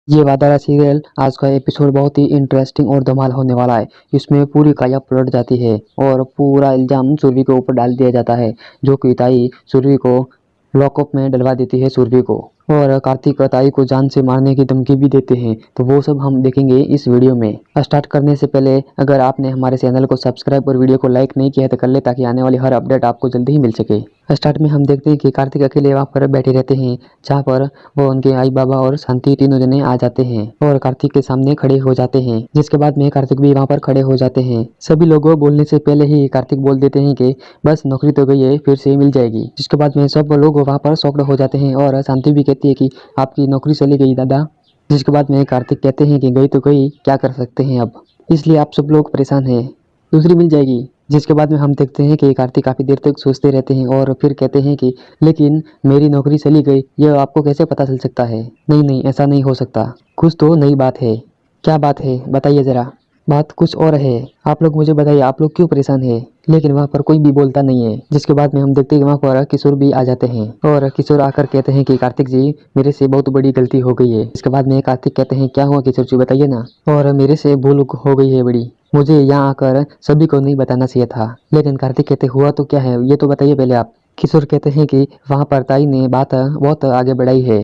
ये वादारा सीरियल आज का एपिसोड बहुत ही इंटरेस्टिंग और धमाल होने वाला है। इसमें पूरी काया पलट जाती है और पूरा इल्जाम सुरभि के ऊपर डाल दिया जाता है, जो कि ताई सुरभि को लॉकअप में डलवा देती है सुरभि को। और कार्तिक ताई को जान से मारने की धमकी भी देते हैं, तो वो सब हम देखेंगे इस वीडियो में। स्टार्ट करने से पहले अगर आपने हमारे चैनल को सब्सक्राइब और वीडियो को लाइक नहीं किया है तो कर ले, ताकि आने वाली हर अपडेट आपको जल्दी ही मिल सके। स्टार्ट में हम देखते हैं कि कार्तिक अकेले वहाँ पर बैठे रहते हैं, जहाँ पर वो उनके आई बाबा और शांति तीनों जने आ जाते हैं और कार्तिक के सामने खड़े हो जाते हैं। जिसके बाद में कार्तिक भी वहाँ पर खड़े हो जाते हैं। सभी लोगों बोलने से पहले ही कार्तिक बोल देते हैं कि बस नौकरी तो गई है, फिर से मिल जाएगी। जिसके बाद में सब लोग वहाँ पर शॉक्ड हो जाते हैं और शांति भी कहती है कि आपकी नौकरी चली गई दादा। जिसके बाद में कार्तिक कहते हैं कि गई तो गई, क्या कर सकते हैं अब, इसलिए आप सब लोग परेशान हैं, दूसरी मिल जाएगी। जिसके बाद में हम देखते हैं कि कार्तिक काफ़ी देर तक सोचते रहते हैं और फिर कहते हैं कि लेकिन मेरी नौकरी चली गई, यह आपको कैसे पता चल सकता है? नहीं नहीं, ऐसा नहीं हो सकता, कुछ तो नई बात है। क्या बात है, बताइए ज़रा। बात कुछ और है, आप लोग मुझे बताइए, आप लोग क्यों परेशान हैं? लेकिन वहाँ पर कोई भी बोलता नहीं है। जिसके बाद में हम देखते हैं कि वहाँ पर किशोर भी आ जाते हैं और किशोर आकर कहते हैं कि कार्तिक जी, मेरे से बहुत बड़ी गलती हो गई है। इसके बाद में कार्तिक कहते हैं क्या हुआ किशोर जी, बताइए ना। और मेरे से भूल हो गई है बड़ी, मुझे यहाँ आकर सभी को नहीं बताना चाहिए था। लेकिन कार्तिक कहते हुआ तो क्या है, ये तो बताइए पहले आप। किशोर कहते हैं कि वहाँ पर ताई ने बात बहुत आगे बढ़ाई है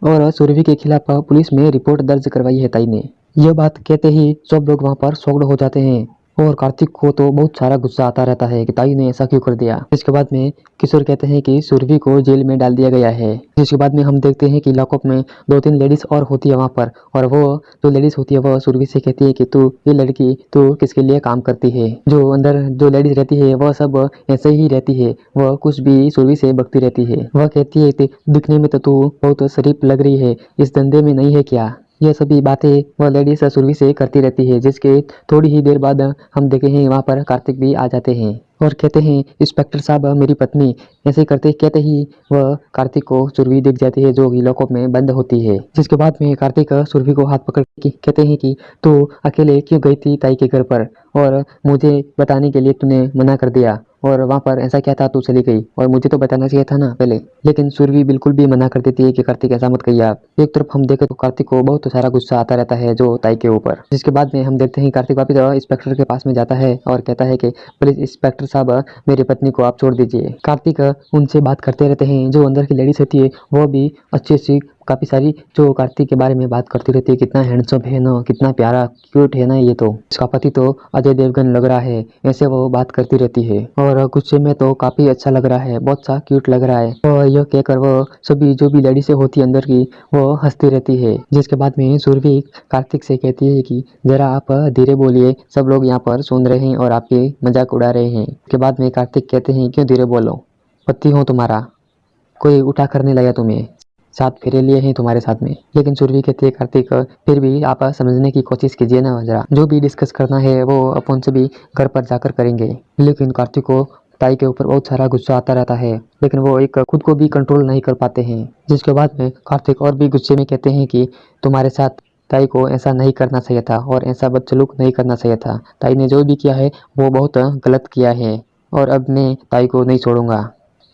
और सुरभि के खिलाफ पुलिस में रिपोर्ट दर्ज करवाई है ताई ने। यह बात कहते ही सब लोग वहाँ पर शॉक्ड हो जाते हैं और कार्तिक को तो बहुत सारा गुस्सा आता रहता है कि ताई ने ऐसा क्यों कर दिया। इसके बाद में किशोर कहते हैं कि सुरभि को जेल में डाल दिया गया है। जिसके बाद में हम देखते हैं कि लॉकअप में 2-3 लेडीज और होती है वहाँ पर, और वो जो लेडीज होती है वह सुरभि से कहती है कि तू ये लड़की तू किसके लिए काम करती है। जो अंदर जो लेडीज रहती है वह सब ऐसे ही रहती है, वह कुछ भी सुरभि से बकती रहती है। वह कहती है कि दिखने में तो तू बहुत शरीफ लग रही है, इस धंधे में नहीं है क्या? यह सभी बातें वह लेडीज सुरभि से करती रहती है। जिसके थोड़ी ही देर बाद हम देखे हैं वहाँ पर कार्तिक भी आ जाते हैं और कहते हैं इंस्पेक्टर साहब मेरी पत्नी। ऐसे करते कहते ही वह कार्तिक को सुरभि दिख जाती है, जो कि लॉकअप में बंद होती है। जिसके बाद में कार्तिक सुरभि को हाथ पकड़ के कहते हैं कि तू अकेले क्यों गई थी ताई के घर पर, और मुझे बताने के लिए तूने मना कर दिया, और वहाँ पर ऐसा क्या था तू चली गई, और मुझे तो बताना चाहिए था ना पहले। लेकिन सुरभि बिल्कुल भी मना कर देती है कि कार्तिक ऐसा मत कहिए आप। एक तरफ हम देखें तो कार्तिक को बहुत सारा गुस्सा आता रहता है जो ताई के ऊपर। जिसके बाद में हम देखते हैं कार्तिक वापिस इंस्पेक्टर के पास में जाता है और कहता है कि प्लीज इंस्पेक्टर साहब, मेरी पत्नी को आप छोड़ दीजिए। कार्तिक उनसे बात करते रहते हैं। जो अंदर की लेडीज होती है वो भी अच्छी सी काफ़ी सारी जो कार्तिक के बारे में बात करती रहती है, कितना हैंडसम है ना, कितना प्यारा क्यूट है ना ये तो, इसका पति तो अजय देवगन लग रहा है, ऐसे वो बात करती रहती है। और गुस्से में तो काफ़ी अच्छा लग रहा है, बहुत सा क्यूट लग रहा है। और यह कहकर वो सभी जो भी लेडीज होती है अंदर की वो हंसती रहती है। जिसके बाद में सुरभि कार्तिक से कहती है कि जरा आप धीरे बोलिए, सब लोग यहाँ पर सुन रहे हैं और आपके मजाक उड़ा रहे हैं। उसके बाद में कार्तिक कहते हैं क्यों धीरे बोलो, पति हो तुम्हारा, कोई उठा करने लगा तुम्हें, 7 फेरे लिए हैं तुम्हारे साथ में। लेकिन सुरभि कहती है कार्तिक फिर भी आप समझने की कोशिश कीजिए ना जरा, जो भी डिस्कस करना है वो अपन सभी घर पर जाकर करेंगे। लेकिन कार्तिक को ताई के ऊपर बहुत सारा गुस्सा आता रहता है, लेकिन वो एक खुद को भी कंट्रोल नहीं कर पाते हैं। जिसके बाद में कार्तिक और भी गुस्से में कहते हैं कि तुम्हारे साथ ताई को ऐसा नहीं करना चाहिए था और ऐसा बदसलूक नहीं करना चाहिए था। ताई ने जो भी किया है वो बहुत गलत किया है और अब मैं ताई को नहीं छोड़ूंगा।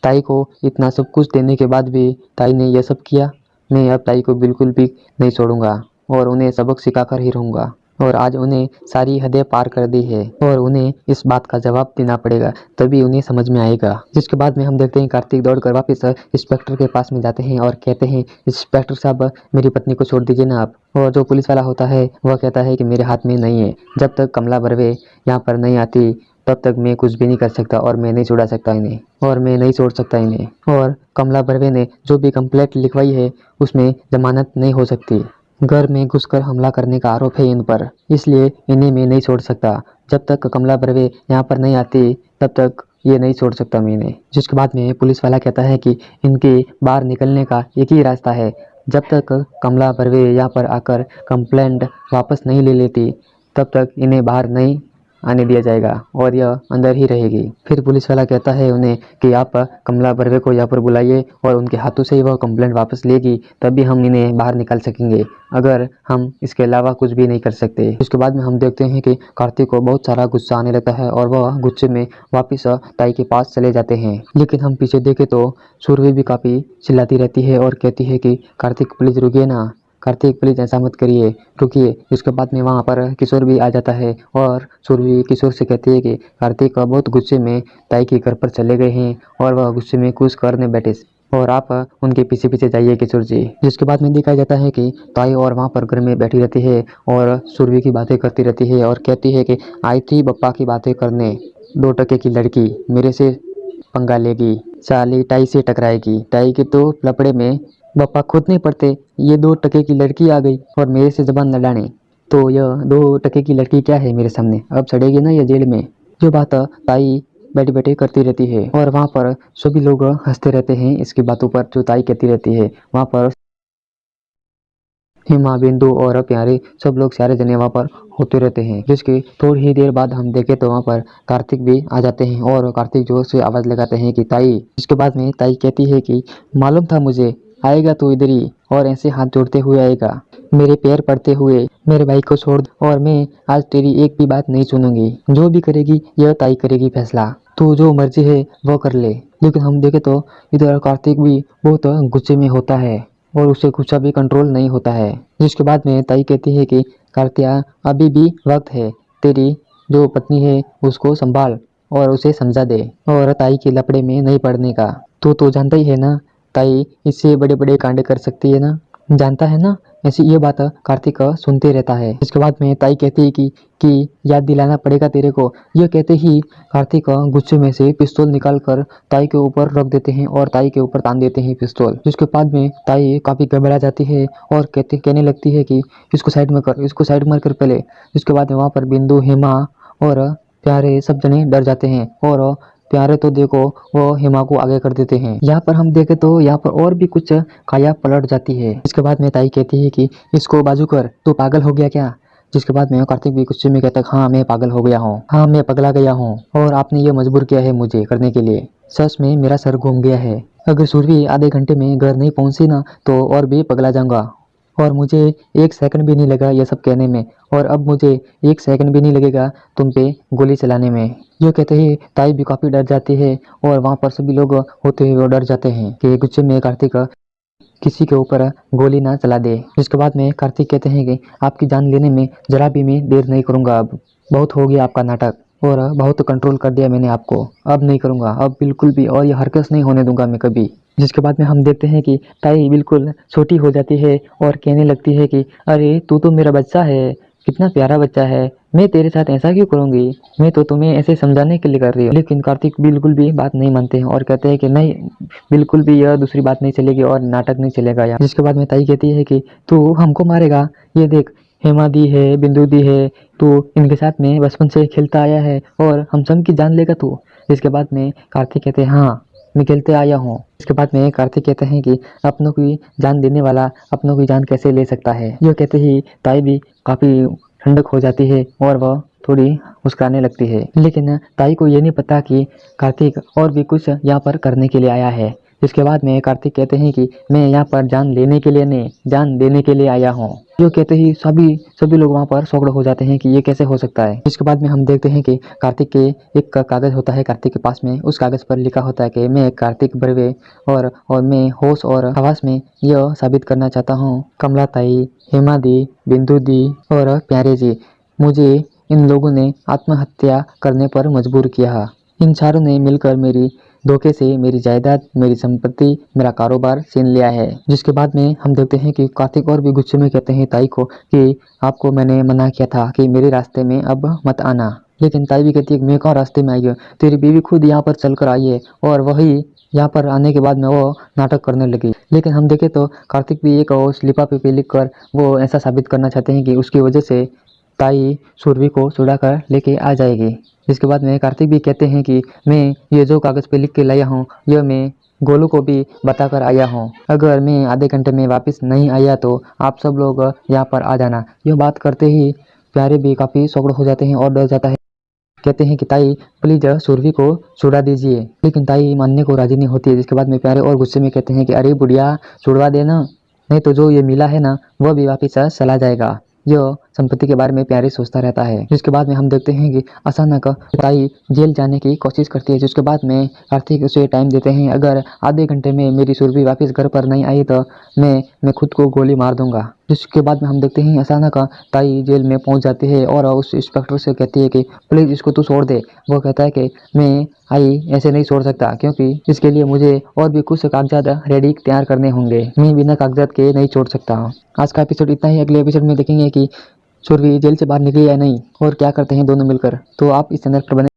ताई को इतना सब कुछ देने के बाद भी ताई ने यह सब किया, मैं अब ताई को बिल्कुल भी नहीं छोड़ूंगा और उन्हें सबक सिखाकर ही रहूंगा। और आज उन्हें सारी हदें पार कर दी है और उन्हें इस बात का जवाब देना पड़ेगा, तभी उन्हें समझ में आएगा। जिसके बाद में हम देखते हैं कार्तिक दौड़कर वापस इंस्पेक्टर के पास में जाते हैं और कहते हैं इंस्पेक्टर साहब मेरी पत्नी को छोड़ दीजिए ना आप। और जो पुलिस वाला होता है वह कहता है कि मेरे हाथ में नहीं है, जब तक कमला बर्वे यहाँ पर नहीं आती तब तक मैं कुछ भी नहीं कर सकता और मैं नहीं छुड़ा सकता इन्हें, और मैं नहीं छोड़ सकता इन्हें। और कमला बर्वे ने जो भी कंप्लेंट लिखवाई है उसमें जमानत नहीं हो सकती, घर में घुसकर हमला करने का आरोप है इन पर, इसलिए इन्हें मैं नहीं छोड़ सकता। जब तक कमला बर्वे यहाँ पर नहीं आती तब तक ये नहीं छोड़ सकता मैं इन्हें। जिसके बाद में पुलिस वाला कहता है कि इनके बाहर निकलने का एक ही रास्ता है, जब तक कमला बर्वे यहाँ पर आकर कंप्लेंट वापस नहीं ले लेती तब तक इन्हें बाहर नहीं आने दिया जाएगा और यह अंदर ही रहेगी। फिर पुलिस वाला कहता है उन्हें कि आप कमला बर्वे को यहाँ पर बुलाइए और उनके हाथों से ही वह कंप्लेंट वापस लेगी, तभी हम इन्हें बाहर निकाल सकेंगे, अगर हम इसके अलावा कुछ भी नहीं कर सकते। उसके बाद में हम देखते हैं कि कार्तिक को बहुत सारा गुस्सा आने लगता है और वह गुस्से में वापस ताई के पास चले जाते हैं। लेकिन हम पीछे देखें तो सुरभि भी काफ़ी चिल्लाती रहती है और कहती है कि कार्तिक प्लीज़ रुकिए ना, कार्तिक प्लीज ऐसा मत करिए, रुकिए। उसके बाद में वहाँ पर किशोर भी आ जाता है और सुरभि किशोर से कहती है कि कार्तिक बहुत गुस्से में ताई के घर पर चले गए हैं और वह गुस्से में कुछ करने बैठे और आप उनके पीछे पीछे जाइए किशोर जी। जिसके बाद में दिखाया जाता है कि ताई और वहाँ पर घर में बैठी रहती है और सुरभि की बातें करती रहती है और कहती है कि आई थी बप्पा की बातें करने, 2 टके की लड़की मेरे से पंगा लेगी, साली टाई से टकराएगी, टाई के तो लपड़े में बप्पा खुद नहीं पड़ते, ये 2 टके की लड़की आ गई और मेरे से जबान लड़ाने, तो यह 2 टके की लड़की क्या है मेरे सामने, अब सड़ेगी ना ये जेल में। जो बात ताई बैठे बैठे करती रहती है और वहाँ पर सभी लोग हंसते रहते हैं इसकी बातों पर जो ताई कहती रहती है। वहाँ पर हिमा, बिंदु और प्यारे सब लोग सारे जने वहाँ पर होते रहते हैं। जिसकी थोड़ी ही देर बाद हम देखें तो वहाँ पर कार्तिक भी आ जाते हैं और कार्तिक जोर से आवाज़ लगाते हैं कि ताई। इसके बाद में ताई कहती है कि मालूम था मुझे आएगा तो इधर ही और ऐसे हाथ जोड़ते हुए आएगा, मेरे पैर पड़ते हुए मेरे भाई को छोड़ दो और मैं आज तेरी एक भी बात नहीं सुनूंगी, जो भी करेगी यह ताई करेगी फैसला, तू जो मर्जी है वो कर ले। लेकिन हम देखें तो इधर कार्तिक भी बहुत गुस्से में होता है और उसे गुस्सा भी कंट्रोल नहीं होता है। जिसके बाद में ताई कहती है कि कार्तिया अभी भी वक्त है, तेरी जो पत्नी है उसको संभाल और उसे समझा दे और ताई के लपड़े में नहीं पड़ने का। तो जानता ही है ना ताई इससे बड़े बड़े कांड कर सकती है ना, जानता है ना। ऐसी ये बात कार्तिक सुनते रहता है। इसके बाद में ताई कहती है कि याद दिलाना पड़ेगा तेरे को। यह कहते ही कार्तिक गुस्से में से पिस्तौल निकाल कर ताई के ऊपर रख देते हैं और ताई के ऊपर तान देते हैं पिस्तौल। जिसके बाद में ताई काफी घबरा जाती है और कहने लगती है कि इसको साइड में कर, इसको साइड में कर पहले। इसके बाद में वहाँ पर बिंदु, हेमा और प्यारे सब जने डर जाते हैं और प्यारे तो देखो वो हेमा को आगे कर देते हैं। यहाँ पर हम देखें तो यहाँ पर और भी कुछ काया पलट जाती है। इसके बाद में ताई कहती है कि इसको बाजू कर, तू पागल हो गया क्या। जिसके बाद में कार्तिक भी गुस्से में कहता है हाँ मैं पागल हो गया हूँ, हाँ मैं पगला गया हूँ और आपने ये मजबूर किया है मुझे करने के लिए, सच में मेरा सर घूम गया है। अगर सुरभि आधे घंटे में घर नहीं पहुंची ना तो और भी पगला जाऊंगा और मुझे 1 सेकंड भी नहीं लगा ये सब कहने में और अब मुझे 1 सेकंड भी नहीं लगेगा तुम पे गोली चलाने में। जो कहते ही ताई भी काफी डर जाती है और वहाँ पर सभी लोग होते हुए डर जाते हैं कि गुस्से में कार्तिक किसी के ऊपर गोली ना चला दे। इसके बाद में कार्तिक कहते हैं कि आपकी जान लेने में जरा भी मैं देर नहीं करूंगा, अब बहुत हो गया आपका नाटक और बहुत कंट्रोल कर दिया मैंने आपको, अब नहीं करूंगा, अब बिल्कुल भी, और ये हरकत नहीं होने दूंगा मैं कभी। जिसके बाद में हम देखते हैं कि ताई बिल्कुल छोटी हो जाती है और कहने लगती है कि अरे तू तो मेरा बच्चा है, कितना प्यारा बच्चा है, मैं तेरे साथ ऐसा क्यों करूंगी, मैं तो तुम्हें ऐसे समझाने के लिए कर रही हूँ। लेकिन कार्तिक बिल्कुल भी बात नहीं मानते हैं और कहते हैं कि नहीं, बिल्कुल भी यह दूसरी बात नहीं चलेगी और नाटक नहीं चलेगा यार। जिसके बाद में ताई कहती है कि तू हमको मारेगा, ये देख हेमा दी है, बिंदु दी है, तू इनके साथ में बचपन से खेलता आया है और हम सब की जान लेगा तू। इसके बाद में कार्तिक कहते हैं हाँ मैं खेलते आया हूँ। इसके बाद में कार्तिक कहते हैं कि अपनों की जान देने वाला अपनों की जान कैसे ले सकता है। यह कहते ही ताई भी काफी ठंडक हो जाती है और वह थोड़ी मुस्कुराने लगती है। लेकिन ताई को ये नहीं पता कि कार्तिक और भी कुछ यहाँ पर करने के लिए आया है। इसके बाद में कार्तिक कहते हैं कि मैं यहाँ पर जान लेने के लिए नहीं, जान देने के लिए आया हूँ। जो कहते ही सभी लोग वहाँ पर शॉक्ड हो जाते हैं कि ये कैसे हो सकता है। इसके बाद में हम देखते हैं कि कार्तिक के एक कागज होता है कार्तिक के पास में, उस कागज पर लिखा होता है कि मैं कार्तिक बर्वे और मैं होश और हवास में यह साबित करना चाहता हूँ कमला ताई, हेमा दी, बिंदु दी और प्यारे जी, मुझे इन लोगों ने आत्महत्या करने पर मजबूर किया। इन चारों ने मिलकर मेरी धोखे से मेरी जायदाद, मेरी संपत्ति, मेरा कारोबार छीन लिया है। जिसके बाद में हम देखते हैं कि कार्तिक और भी गुस्से में कहते हैं ताई को कि आपको मैंने मना किया था कि मेरे रास्ते में अब मत आना। लेकिन ताई भी कहती है कि मैं कहाँ रास्ते में आई हूँ, तेरी बीवी खुद यहाँ पर चल कर आई है और वही यहाँ पर आने के बाद में वो नाटक करने लगी। लेकिन हम देखें तो कार्तिक भी एक स्लिपा पे लिख कर वो ऐसा साबित करना चाहते हैं कि उसकी वजह से ताई सुरभि को छुड़ा कर लेके आ जाएगी। इसके बाद में कार्तिक भी कहते हैं कि मैं ये जो कागज़ पे लिख के लाया हूँ यह मैं गोलू को भी बताकर आया हूँ, अगर मैं आधे घंटे में वापस नहीं आया तो आप सब लोग यहाँ पर आ जाना। यह बात करते ही प्यारे भी काफ़ी शॉक्ड हो जाते हैं और डर जाता है। कहते हैं कि ताई प्लीज सुरभि को छुड़ा दीजिए, लेकिन ताई मानने को राजी नहीं होती है। जिसके बाद में प्यारे और गुस्से में कहते हैं कि अरे बुढ़िया छुड़वा देना, नहीं तो जो ये मिला है ना वह भी वापस चला जाएगा। यह संपत्ति के बारे में प्यारे सोचता रहता है। जिसके बाद में हम देखते हैं कि अचानक ताई जेल जाने की कोशिश करती है। जिसके बाद में कार्तिक उसे टाइम देते हैं, अगर आधे घंटे में मेरी सुरभि वापस घर पर नहीं आई तो मैं खुद को गोली मार दूंगा। जिसके बाद में हम देखते हैं अचानक ताई जेल में पहुंच जाती है और उस इंस्पेक्टर से कहती है कि प्लीज़ इसको तू छोड़ दे। वो कहता है कि मैं आई ऐसे नहीं छोड़ सकता, क्योंकि इसके लिए मुझे और भी कुछ कागजात रेडी तैयार करने होंगे, मैं बिना कागजात के नहीं छोड़ सकता। आज का एपिसोड इतना ही। अगले एपिसोड में देखेंगे कि सुरभि जेल से बाहर निकली या नहीं और क्या करते हैं दोनों मिलकर। तो आप इस चैनल पर बने